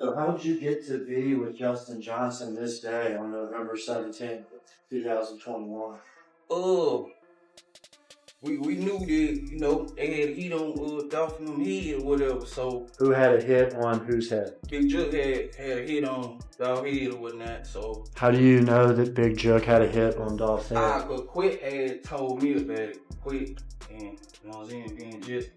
So how did you get to be with Justin Johnson this day on November 17th, 2021? Oh, we knew that, they had heat on Dolph and them head or whatever, so Who had a hit on whose head? Big Jook had a hit on Dolph head or whatnot, so How do you know that Big Jook had a hit on Dolph's head? but Quick had told me about it, Quick, and you know what I'm saying, being just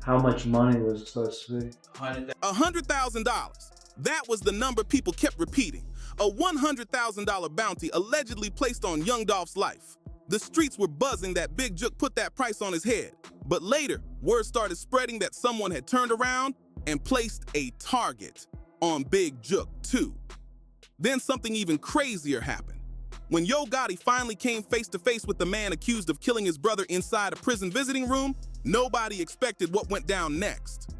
How much money was it supposed to be? $100,000. That was the number people kept repeating. A $100,000 bounty allegedly placed on Young Dolph's life. The streets were buzzing that Big Jook put that price on his head. But later, word started spreading that someone had turned around and placed a target on Big Jook too. Then something even crazier happened. When Yo Gotti finally came face to face with the man accused of killing his brother inside a prison visiting room, nobody expected what went down next.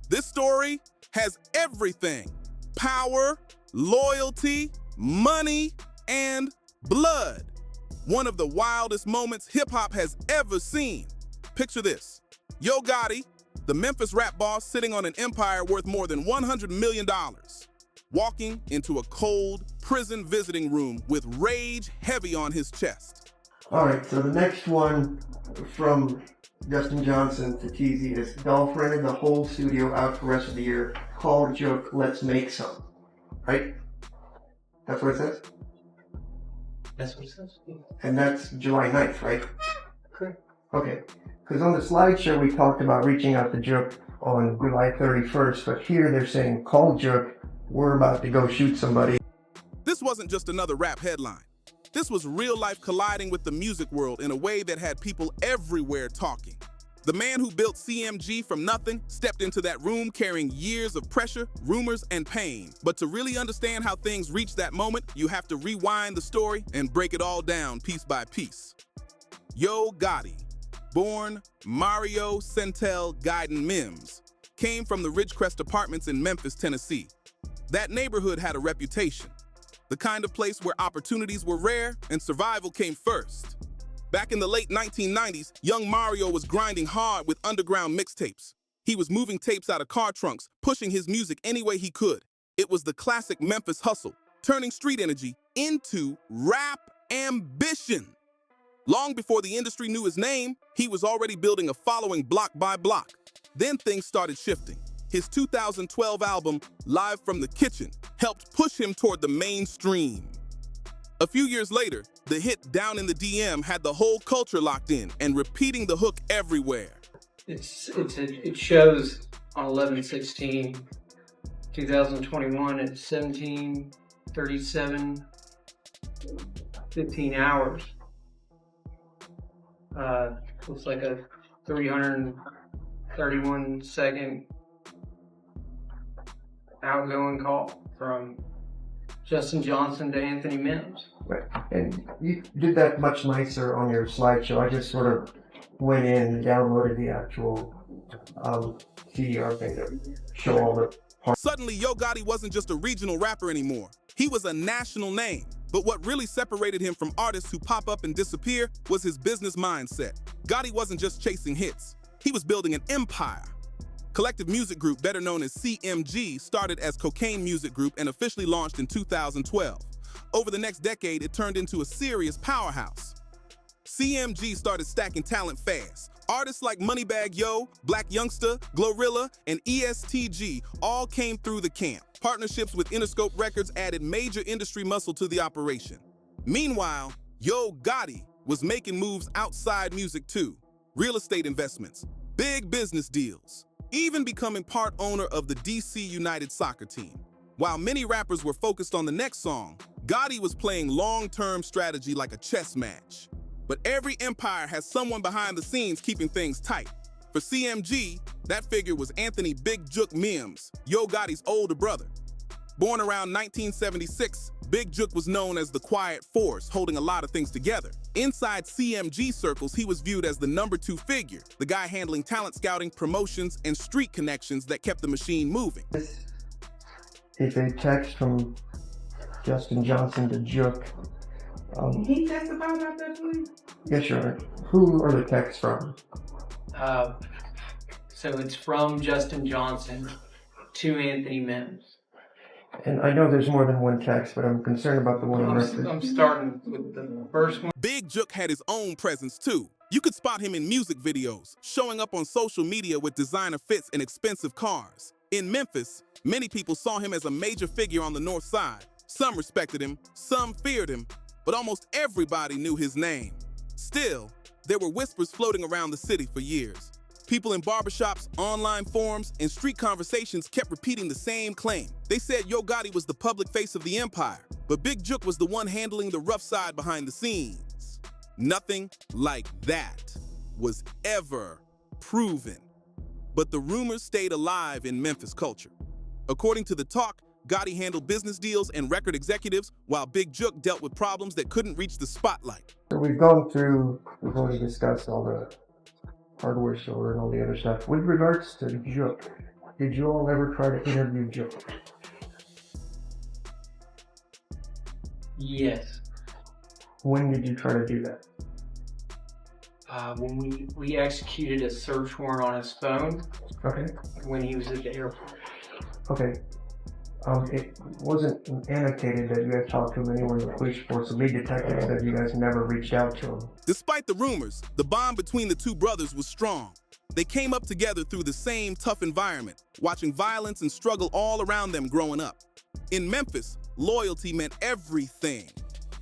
This story has everything: power, loyalty, money, and blood. One of the wildest moments hip-hop has ever seen. Picture this: Yo Gotti, the Memphis rap boss sitting on an empire worth more than $100 million, walking into a cold prison visiting room with rage heavy on his chest. All right, so the next one from Justin Johnson to TZ is Dolph rented the whole studio out for the rest of the year. Call Jook, let's make some. Right? That's what it says? That's what it says. And that's July 9th, right? Correct. Okay. Because on the slideshow we talked about reaching out to Jook on July 31st, but here they're saying, call Jook, we're about to go shoot somebody. This wasn't just another rap headline. This was real life colliding with the music world in a way that had people everywhere talking. The man who built CMG from nothing stepped into that room carrying years of pressure, rumors, and pain. But to really understand how things reached that moment, you have to rewind the story and break it all down piece by piece. Yo Gotti, born Mario Centel Guyton Mims, came from the Ridgecrest Apartments in Memphis, Tennessee. That neighborhood had a reputation, the kind of place where opportunities were rare and survival came first. Back in the late 1990s, young Mario was grinding hard with underground mixtapes. He was moving tapes out of car trunks, pushing his music any way he could. It was the classic Memphis hustle, turning street energy into rap ambition. Long before the industry knew his name, he was already building a following block by block. Then things started shifting. His 2012 album, Live from the Kitchen, helped push him toward the mainstream. A few years later, the hit Down in the DM had the whole culture locked in and repeating the hook everywhere. It shows on 11/16, 2021 at 17:37, 15 hours. Looks like a 331 second outgoing call from Justin Johnson to Anthony Mims. Right. And you did that much nicer on your slideshow. I just sort of went in and downloaded the actual CDR thing to show all the parts. Suddenly, Yo Gotti wasn't just a regional rapper anymore. He was a national name. But what really separated him from artists who pop up and disappear was his business mindset. Gotti wasn't just chasing hits. He was building an empire. Collective Music Group, better known as CMG, started as Cocaine Music Group and officially launched in 2012. Over the next decade, it turned into a serious powerhouse. CMG started stacking talent fast. Artists like Moneybagg Yo, Black Youngster, Glorilla, and ESTG all came through the camp. Partnerships with Interscope Records added major industry muscle to the operation. Meanwhile, Yo Gotti was making moves outside music too. Real estate investments, big business deals, even becoming part owner of the DC United soccer team. While many rappers were focused on the next song, Gotti was playing long-term strategy like a chess match. But every empire has someone behind the scenes keeping things tight. For CMG, that figure was Anthony Big Jook Mims, Yo Gotti's older brother. Born around 1976, Big Jook was known as the quiet force, holding a lot of things together. Inside CMG circles, he was viewed as the #2 figure, the guy handling talent scouting, promotions, and street connections that kept the machine moving. This is a text from Justin Johnson to Jook. He testified about that, please? Yes, Your Honor. Who are the texts from? So it's from Justin Johnson to Anthony Mims. And I know there's more than one text, but I'm concerned about the one in Memphis. I'm starting with the first one. Big Jook had his own presence too. You could spot him in music videos, showing up on social media with designer fits and expensive cars. In Memphis, many people saw him as a major figure on the north side. Some respected him, some feared him, but almost everybody knew his name. Still, there were whispers floating around the city for years. People in barbershops, online forums, and street conversations kept repeating the same claim. They said Yo Gotti was the public face of the empire, but Big Jook was the one handling the rough side behind the scenes. Nothing like that was ever proven. But the rumors stayed alive in Memphis culture. According to The Talk, Gotti handled business deals and record executives, while Big Jook dealt with problems that couldn't reach the spotlight. So we've already discussed all the hardware store and all the other stuff. With regards to Jook, did you all ever try to interview Jook? Yes. When did you try to do that? When we executed a search warrant on his phone Okay. when he was at the airport. Okay. It wasn't annotated that you guys talked to him anywhere in the police force. The lead detective said you guys never reached out to him. Despite the rumors, the bond between the two brothers was strong. They came up together through the same tough environment, watching violence and struggle all around them growing up. In Memphis, loyalty meant everything.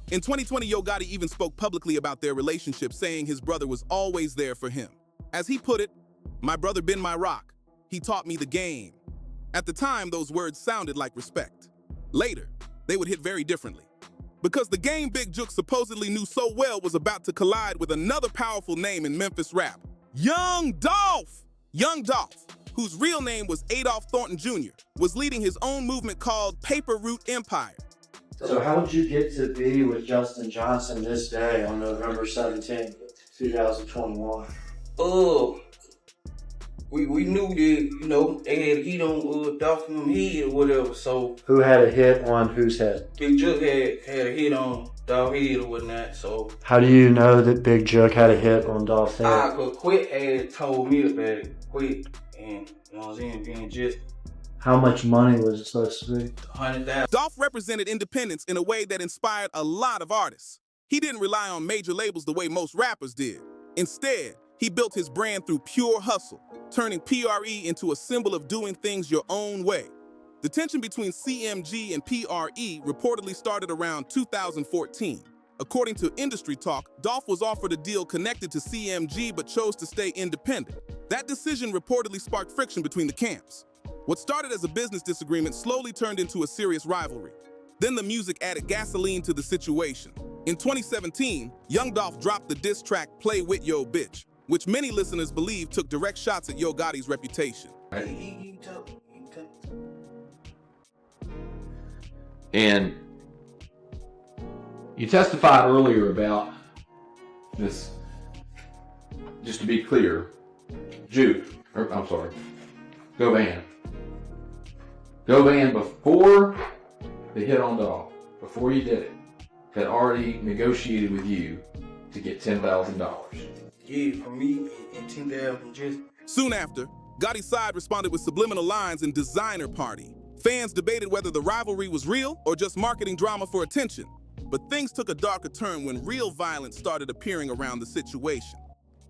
In 2020, Yo Gotti even spoke publicly about their relationship, saying his brother was always there for him. As he put it, "My brother been my rock. He taught me the game." At the time, those words sounded like respect. Later, they would hit very differently. Because the game Big Jook supposedly knew so well was about to collide with another powerful name in Memphis rap, Young Dolph. Young Dolph, whose real name was Adolph Thornton Jr., was leading his own movement called Paper Route Empire. So how did you get to be with Justin Johnson this day on November 17th, 2021? We knew that, they had a hit on Dolph in them head or whatever, so Who had a hit on whose head? Big Jook had a hit on Dolph head or whatnot, so How do you know that Big Jook had a hit on Dolph's head? I could quit had told me about it, quit, and you know what I'm saying, being just How much money was it supposed to be? 100,000. Dolph represented independence in a way that inspired a lot of artists. He didn't rely on major labels the way most rappers did. Instead, he built his brand through pure hustle, turning PRE into a symbol of doing things your own way. The tension between CMG and PRE reportedly started around 2014. According to Industry Talk, Dolph was offered a deal connected to CMG but chose to stay independent. That decision reportedly sparked friction between the camps. What started as a business disagreement slowly turned into a serious rivalry. Then the music added gasoline to the situation. In 2017, Young Dolph dropped the diss track Play With Yo Bitch, which many listeners believe took direct shots at Yo Gotti's reputation. And you testified earlier about this, just to be clear, Govan before the hit on Dolph, before you did it, had already negotiated with you to get $10,000. Yeah, for me, and 10,000 just. Soon after, Gotti's side responded with subliminal lines in Designer Party. Fans debated whether the rivalry was real or just marketing drama for attention. But things took a darker turn when real violence started appearing around the situation.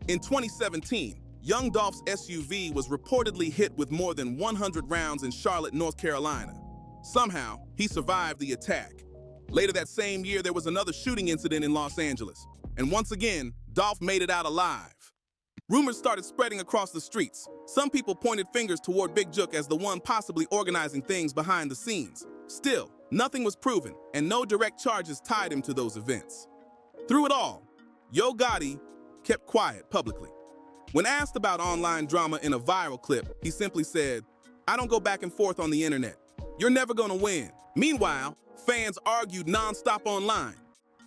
In 2017, Young Dolph's SUV was reportedly hit with more than 100 rounds in Charlotte, North Carolina. Somehow, he survived the attack. Later that same year, there was another shooting incident in Los Angeles. And once again, Dolph made it out alive. Rumors started spreading across the streets. Some people pointed fingers toward Big Jook as the one possibly organizing things behind the scenes. Still, nothing was proven, and no direct charges tied him to those events. Through it all, Yo Gotti kept quiet publicly. When asked about online drama in a viral clip, he simply said, "I don't go back and forth on the internet. You're never gonna win." Meanwhile, fans argued nonstop online.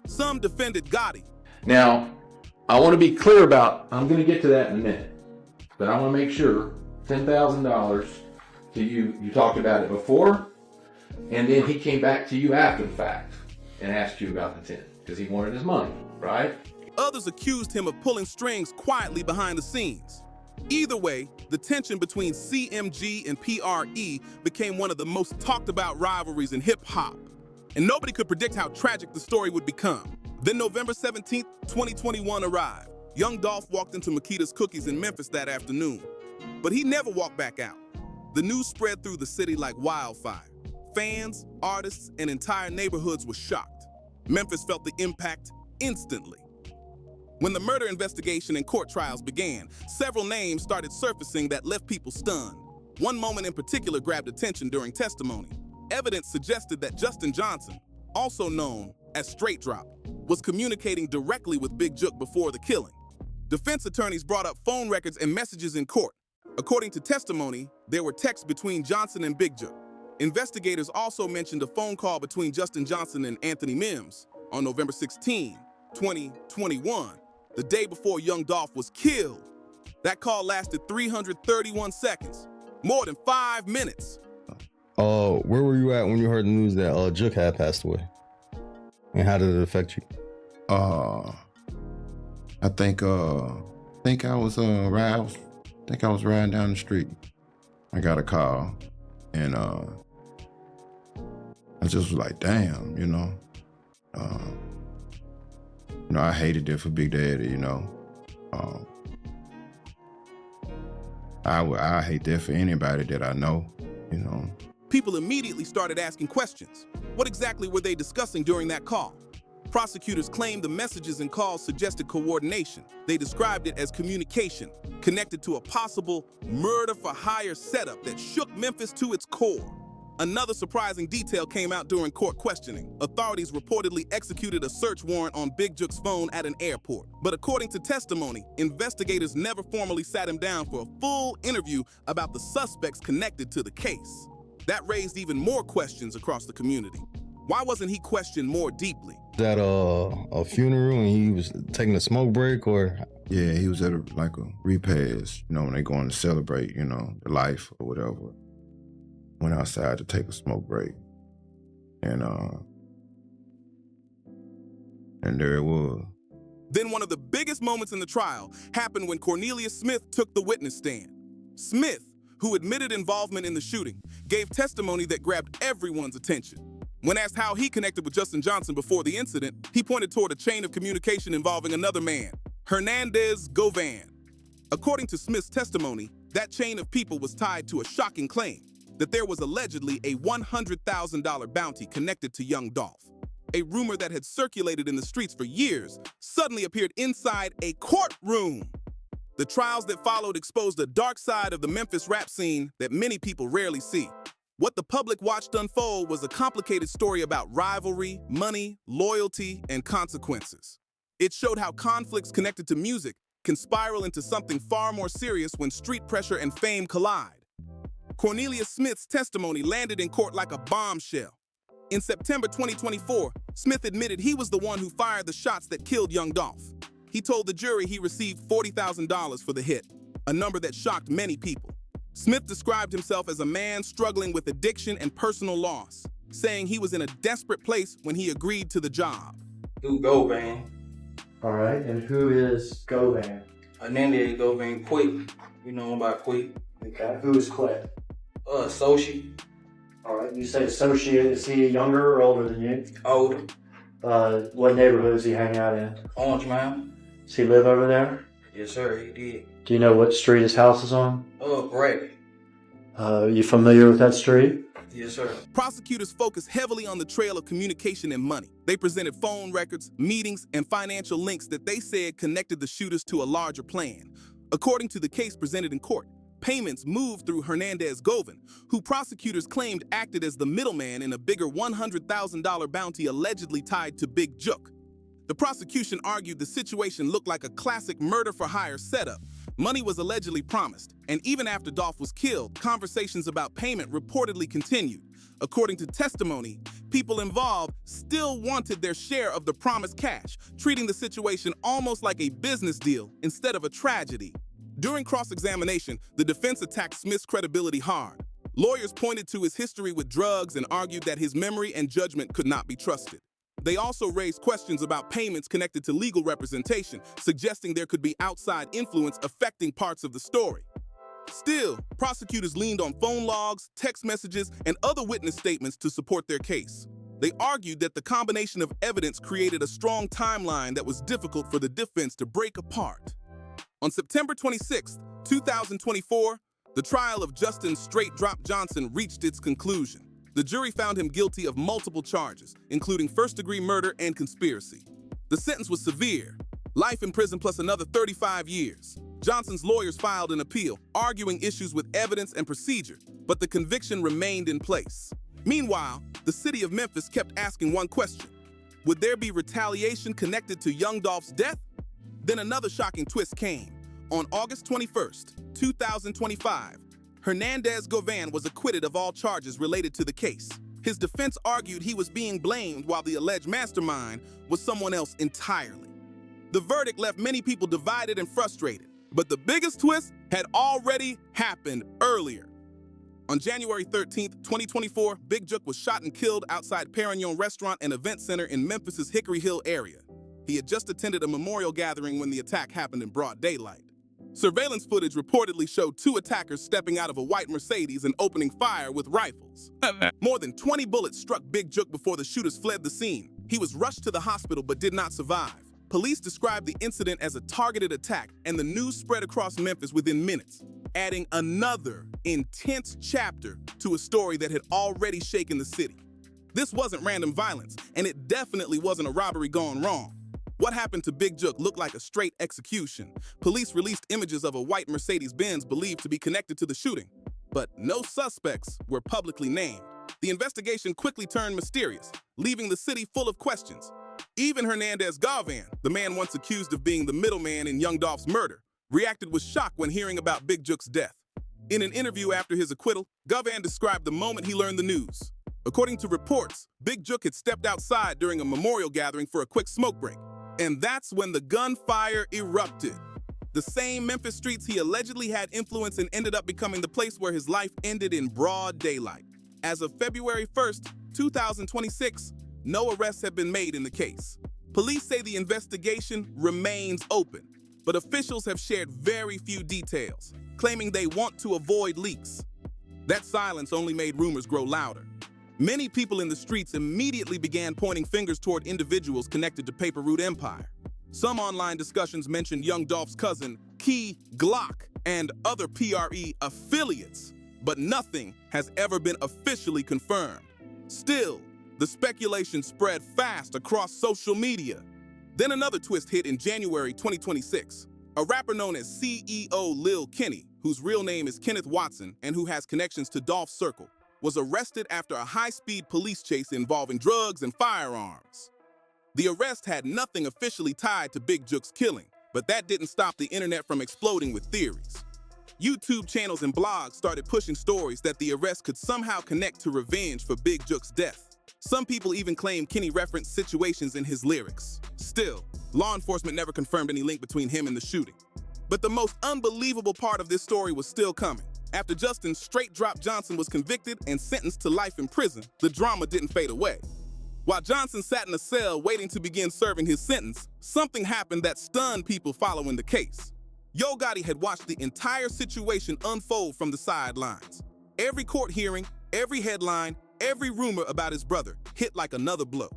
Some defended Gotti. Now, I want to be clear about, I'm going to get to that in a minute, but I want to make sure $10,000 to you, you talked about it before, and then he came back to you after the fact and asked you about the 10 because he wanted his money, right? Others accused him of pulling strings quietly behind the scenes. Either way, the tension between CMG and PRE became one of the most talked about rivalries in hip-hop, and nobody could predict how tragic the story would become. Then November 17th, 2021 arrived. Young Dolph walked into Makita's Cookies in Memphis that afternoon, but he never walked back out. The news spread through the city like wildfire. Fans, artists, and entire neighborhoods were shocked. Memphis felt the impact instantly. When the murder investigation and court trials began, several names started surfacing that left people stunned. One moment in particular grabbed attention during testimony. Evidence suggested that Justin Johnson, also known as Straight Drop, was communicating directly with Big Jook before the killing. Defense attorneys brought up phone records and messages in court. According to testimony, there were texts between Johnson and Big Jook. Investigators also mentioned a phone call between Justin Johnson and Anthony Mims on November 16, 2021, the day before Young Dolph was killed. That call lasted 331 seconds, more than 5 minutes. Where were you at when you heard the news that Jook had passed away? And how did it affect you? I think I was riding down the street. I got a call, and I just was like, damn, I hated it for Big Daddy, I hate that for anybody that I know, People immediately started asking questions. What exactly were they discussing during that call? Prosecutors claimed the messages and calls suggested coordination. They described it as communication, connected to a possible murder-for-hire setup that shook Memphis to its core. Another surprising detail came out during court questioning. Authorities reportedly executed a search warrant on Big Jook's phone at an airport. But according to testimony, investigators never formally sat him down for a full interview about the suspects connected to the case. That raised even more questions across the community. Why wasn't he questioned more deeply? Was that a funeral and he was taking a smoke break, or? Yeah, he was at a repast, when they going to celebrate, the life or whatever. Went outside to take a smoke break. And there it was. Then one of the biggest moments in the trial happened when Cornelius Smith took the witness stand. Smith, who admitted involvement in the shooting, gave testimony that grabbed everyone's attention. When asked how he connected with Justin Johnson before the incident, he pointed toward a chain of communication involving another man, Hernandez Govan. According to Smith's testimony, that chain of people was tied to a shocking claim that there was allegedly a $100,000 bounty connected to Young Dolph. A rumor that had circulated in the streets for years suddenly appeared inside a courtroom. The trials that followed exposed a dark side of the Memphis rap scene that many people rarely see. What the public watched unfold was a complicated story about rivalry, money, loyalty, and consequences. It showed how conflicts connected to music can spiral into something far more serious when street pressure and fame collide. Cornelius Smith's testimony landed in court like a bombshell. In September 2024, Smith admitted he was the one who fired the shots that killed Young Dolph. He told the jury he received $40,000 for the hit, a number that shocked many people. Smith described himself as a man struggling with addiction and personal loss, saying he was in a desperate place when he agreed to the job. Who Govan? All right, and who is Govan? Hernandez Govan Quick. You know him by Quick. Okay, who is Quay? Associate. All right, you say associate. Is he younger or older than you? Older. What neighborhood does he hang out in? Orange Mountain. Does he live over there? Yes, sir, he did. Do you know what street his house is on? Correct. You familiar with that street? Yes, sir. Prosecutors focused heavily on the trail of communication and money. They presented phone records, meetings, and financial links that they said connected the shooters to a larger plan. According to the case presented in court, payments moved through Hernandez Govan, who prosecutors claimed acted as the middleman in a bigger $100,000 bounty allegedly tied to Big Jook. The prosecution argued the situation looked like a classic murder-for-hire setup. Money was allegedly promised, and even after Dolph was killed, conversations about payment reportedly continued. According to testimony, people involved still wanted their share of the promised cash, treating the situation almost like a business deal instead of a tragedy. During cross-examination, the defense attacked Smith's credibility hard. Lawyers pointed to his history with drugs and argued that his memory and judgment could not be trusted. They also raised questions about payments connected to legal representation, suggesting there could be outside influence affecting parts of the story. Still, prosecutors leaned on phone logs, text messages, and other witness statements to support their case. They argued that the combination of evidence created a strong timeline that was difficult for the defense to break apart. On September 26, 2024, the trial of Justin "Straight Drop" Johnson reached its conclusion. The jury found him guilty of multiple charges, including first-degree murder and conspiracy. The sentence was severe: life in prison plus another 35 years. Johnson's lawyers filed an appeal, arguing issues with evidence and procedure, but the conviction remained in place. Meanwhile, the city of Memphis kept asking one question: would there be retaliation connected to Young Dolph's death? Then another shocking twist came. On August 21st, 2025, Hernandez Govan was acquitted of all charges related to the case. His defense argued he was being blamed while the alleged mastermind was someone else entirely. The verdict left many people divided and frustrated, but the biggest twist had already happened earlier. On January 13th, 2024, Big Jook was shot and killed outside Perignon Restaurant and Event Center in Memphis's Hickory Hill area. He had just attended a memorial gathering when the attack happened in broad daylight. Surveillance footage reportedly showed two attackers stepping out of a white Mercedes and opening fire with rifles. More than 20 bullets struck Big Jook before the shooters fled the scene. He was rushed to the hospital but did not survive. Police described the incident as a targeted attack, and the news spread across Memphis within minutes, adding another intense chapter to a story that had already shaken the city. This wasn't random violence, and it definitely wasn't a robbery gone wrong. What happened to Big Jook looked like a straight execution. Police released images of a white Mercedes-Benz believed to be connected to the shooting, but no suspects were publicly named. The investigation quickly turned mysterious, leaving the city full of questions. Even Hernandez Govan, the man once accused of being the middleman in Young Dolph's murder, reacted with shock when hearing about Big Jook's death. In an interview after his acquittal, Govan described the moment he learned the news. According to reports, Big Jook had stepped outside during a memorial gathering for a quick smoke break. And that's when the gunfire erupted. The same Memphis streets he allegedly had influence in ended up becoming the place where his life ended in broad daylight. As of February 1st, 2026, no arrests have been made in the case. Police say the investigation remains open, but officials have shared very few details, claiming they want to avoid leaks. That silence only made rumors grow louder. Many people in the streets immediately began pointing fingers toward individuals connected to Paper Route Empire. Some online discussions mentioned Young Dolph's cousin, Key Glock, and other PRE affiliates, but nothing has ever been officially confirmed. Still, the speculation spread fast across social media. Then another twist hit in January 2026. A rapper known as CEO Lil Kenny, whose real name is Kenneth Watson and who has connections to Dolph Circle, was arrested after a high-speed police chase involving drugs and firearms. The arrest had nothing officially tied to Big Jook's killing, but that didn't stop the internet from exploding with theories. YouTube channels and blogs started pushing stories that the arrest could somehow connect to revenge for Big Jook's death. Some people even claim Kenny referenced situations in his lyrics. Still, law enforcement never confirmed any link between him and the shooting. But the most unbelievable part of this story was still coming. After Justin "Straight Drop" Johnson was convicted and sentenced to life in prison, the drama didn't fade away. While Johnson sat in a cell waiting to begin serving his sentence, something happened that stunned people following the case. Yo Gotti had watched the entire situation unfold from the sidelines. Every court hearing, every headline, every rumor about his brother hit like another blow.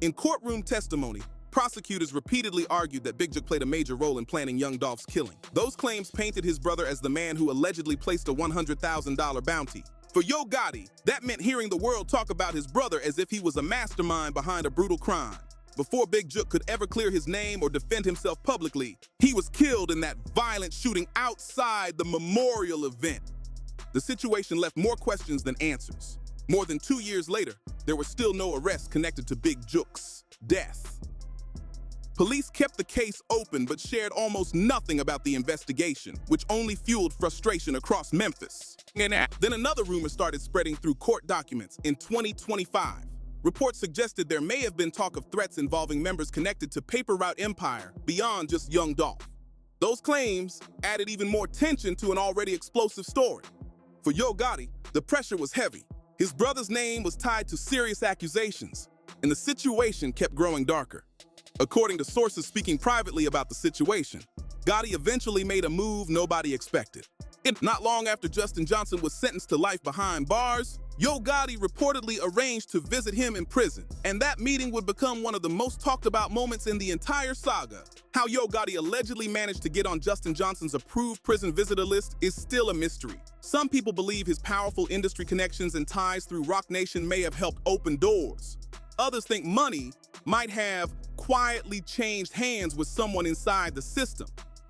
In courtroom testimony, prosecutors repeatedly argued that Big Jook played a major role in planning Young Dolph's killing. Those claims painted his brother as the man who allegedly placed a $100,000 bounty. For Yo Gotti, that meant hearing the world talk about his brother as if he was a mastermind behind a brutal crime. Before Big Jook could ever clear his name or defend himself publicly, he was killed in that violent shooting outside the memorial event. The situation left more questions than answers. More than 2 years later, there were still no arrests connected to Big Jook's death. Police kept the case open but shared almost nothing about the investigation, which only fueled frustration across Memphis. Then another rumor started spreading through court documents in 2025. Reports suggested there may have been talk of threats involving members connected to Paper Route Empire beyond just Young Dolph. Those claims added even more tension to an already explosive story. For Yo Gotti, the pressure was heavy. His brother's name was tied to serious accusations. and the situation kept growing darker. According to sources speaking privately about the situation, Gotti eventually made a move nobody expected. Not long after Justin Johnson was sentenced to life behind bars, Yo Gotti reportedly arranged to visit him in prison, and that meeting would become one of the most talked about moments in the entire saga. How Yo Gotti allegedly managed to get on Justin Johnson's approved prison visitor list is still a mystery. Some people believe his powerful industry connections and ties through Roc Nation may have helped open doors. Others think money might have quietly changed hands with someone inside the system.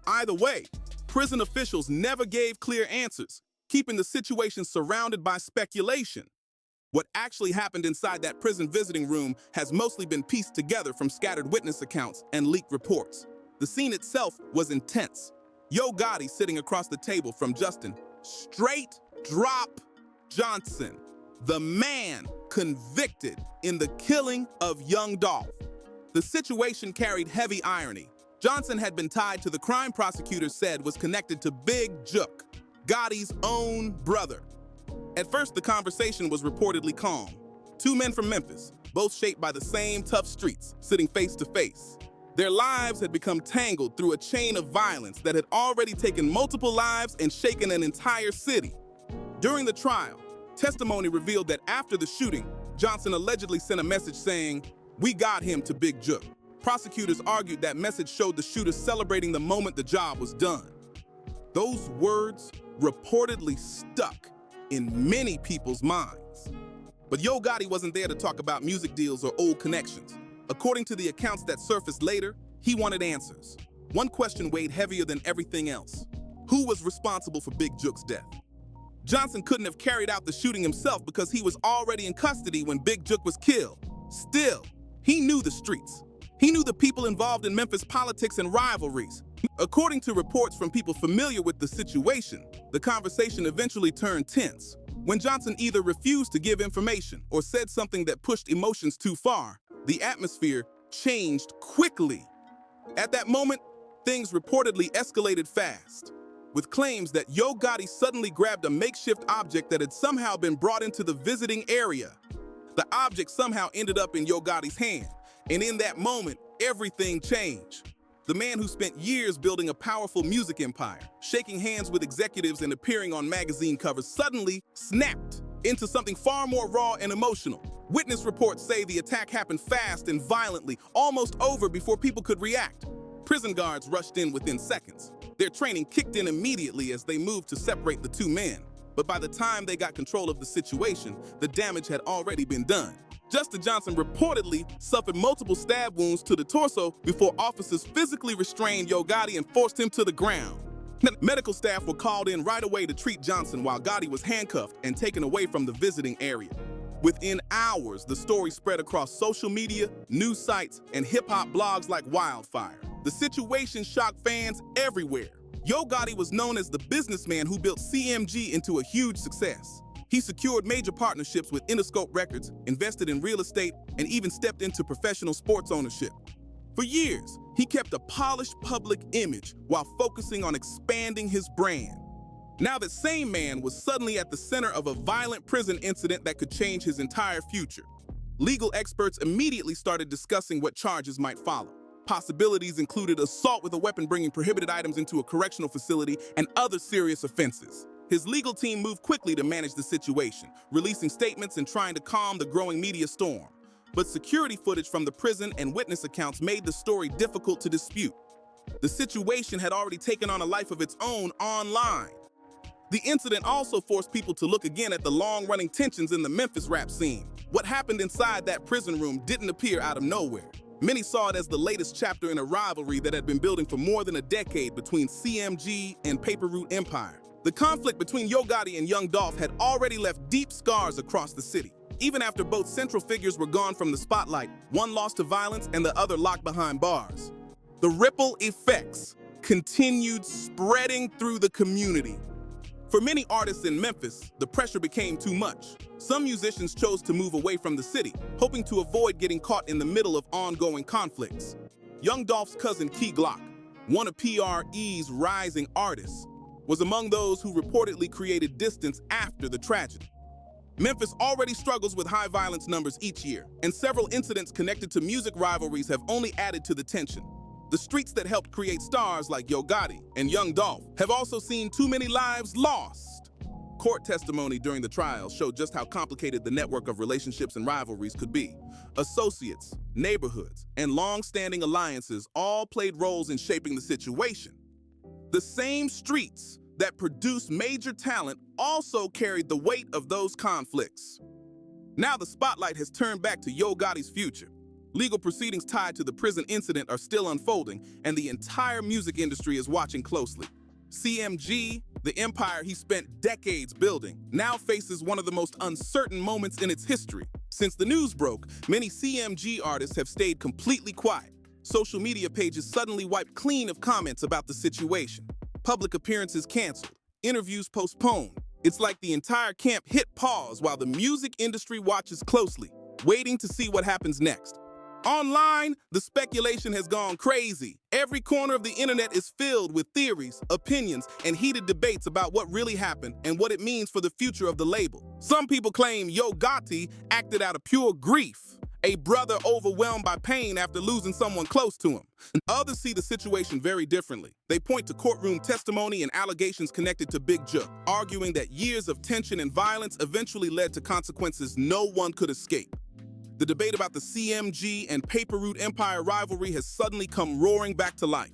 Either way, prison officials never gave clear answers, keeping the situation surrounded by speculation. What actually happened inside that prison visiting room has mostly been pieced together from scattered witness accounts and leaked reports. The scene itself was intense. Yo Gotti sitting across the table from Justin, straight drop Johnson, the man convicted in the killing of Young Dolph. The situation carried heavy irony. Johnson had been tied to the crime prosecutors said was connected to Big Jook, Gotti's own brother. At first, the conversation was reportedly calm. Two men from Memphis, both shaped by the same tough streets, sitting face to face. Their lives had become tangled through a chain of violence that had already taken multiple lives and shaken an entire city. During the trial, testimony revealed that after the shooting, Johnson allegedly sent a message saying, "We got him," to Big Jook. Prosecutors argued that message showed the shooter celebrating the moment the job was done. Those words reportedly stuck in many people's minds. But Yo Gotti wasn't there to talk about music deals or old connections. According to the accounts that surfaced later, he wanted answers. One question weighed heavier than everything else. Who was responsible for Big Jook's death? Johnson couldn't have carried out the shooting himself because he was already in custody when Big Jook was killed. Still, he knew the streets. He knew the people involved in Memphis politics and rivalries. According to reports from people familiar with the situation, the conversation eventually turned tense. When Johnson either refused to give information or said something that pushed emotions too far, the atmosphere changed quickly. At that moment, things reportedly escalated fast, with claims that Yo Gotti suddenly grabbed a makeshift object that had somehow been brought into the visiting area. The object somehow ended up in Yo Gotti's hand, and in that moment, everything changed. The man who spent years building a powerful music empire, shaking hands with executives and appearing on magazine covers, suddenly snapped into something far more raw and emotional. Witness reports say the attack happened fast and violently, almost over before people could react. Prison guards rushed in within seconds. Their training kicked in immediately as they moved to separate the two men. But by the time they got control of the situation, the damage had already been done. Justin Johnson reportedly suffered multiple stab wounds to the torso before officers physically restrained Yo Gotti and forced him to the ground. Medical staff were called in right away to treat Johnson while Gotti was handcuffed and taken away from the visiting area. Within hours, the story spread across social media, news sites, and hip-hop blogs like wildfire. The situation shocked fans everywhere. Yo Gotti was known as the businessman who built CMG into a huge success. He secured major partnerships with Interscope Records, invested in real estate, and even stepped into professional sports ownership. For years, he kept a polished public image while focusing on expanding his brand. Now that same man was suddenly at the center of a violent prison incident that could change his entire future. Legal experts immediately started discussing what charges might follow. Possibilities included assault with a weapon bringing prohibited items into a correctional facility and other serious offenses. His legal team moved quickly to manage the situation, releasing statements and trying to calm the growing media storm. But security footage from the prison and witness accounts made the story difficult to dispute. The situation had already taken on a life of its own online. The incident also forced people to look again at the long-running tensions in the Memphis rap scene. What happened inside that prison room didn't appear out of nowhere. Many saw it as the latest chapter in a rivalry that had been building for more than a decade between CMG and Paper Route Empire. The conflict between Yo Gotti and Young Dolph had already left deep scars across the city. Even after both central figures were gone from the spotlight, one lost to violence and the other locked behind bars. The ripple effects continued spreading through the community. For many artists in Memphis, the pressure became too much. Some musicians chose to move away from the city, hoping to avoid getting caught in the middle of ongoing conflicts. Young Dolph's cousin Key Glock, one of PRE's rising artists, was among those who reportedly created distance after the tragedy. Memphis already struggles with high violence numbers each year, and several incidents connected to music rivalries have only added to the tension. The streets that helped create stars like Yo Gotti and Young Dolph have also seen too many lives lost. Court testimony during the trial showed just how complicated the network of relationships and rivalries could be. Associates, neighborhoods, and long-standing alliances all played roles in shaping the situation. The same streets that produced major talent also carried the weight of those conflicts. Now the spotlight has turned back to Yo Gotti's future. Legal proceedings tied to the prison incident are still unfolding, and the entire music industry is watching closely. CMG, the empire he spent decades building, now faces one of the most uncertain moments in its history. Since the news broke, many CMG artists have stayed completely quiet. Social media pages suddenly wiped clean of comments about the situation. Public appearances canceled, interviews postponed. It's like the entire camp hit pause while the music industry watches closely, waiting to see what happens next. Online, the speculation has gone crazy. Every corner of the internet is filled with theories, opinions, and heated debates about what really happened and what it means for the future of the label. Some people claim Yo Gotti acted out of pure grief, a brother overwhelmed by pain after losing someone close to him. Others see the situation very differently. They point to courtroom testimony and allegations connected to Big Jook, arguing that years of tension and violence eventually led to consequences no one could escape. The debate about the CMG and Paper Route Empire rivalry has suddenly come roaring back to life.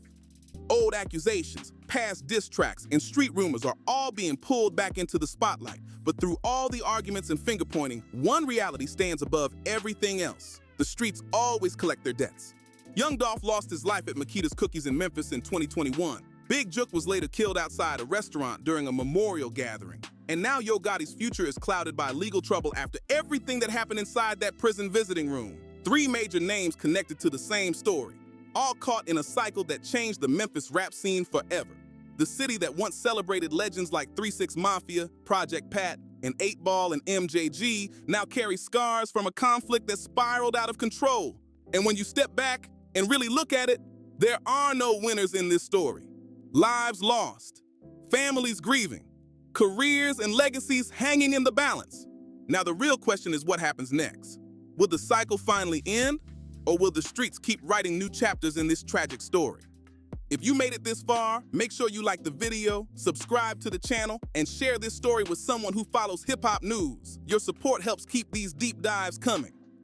Old accusations, past diss tracks, and street rumors are all being pulled back into the spotlight. But through all the arguments and finger-pointing, one reality stands above everything else. The streets always collect their debts. Young Dolph lost his life at Makita's Cookies in Memphis in 2021. Big Jook was later killed outside a restaurant during a memorial gathering. And now Yo Gotti's future is clouded by legal trouble after everything that happened inside that prison visiting room. 3 major names connected to the same story, all caught in a cycle that changed the Memphis rap scene forever. The city that once celebrated legends like 3 6 Mafia, Project Pat, and 8 Ball and MJG now carries scars from a conflict that spiraled out of control. And when you step back and really look at it, there are no winners in this story. Lives lost, families grieving, careers and legacies hanging in the balance. Now the real question is what happens next? Will the cycle finally end, or will the streets keep writing new chapters in this tragic story? If you made it this far, make sure you like the video, subscribe to the channel, and share this story with someone who follows hip-hop news. Your support helps keep these deep dives coming.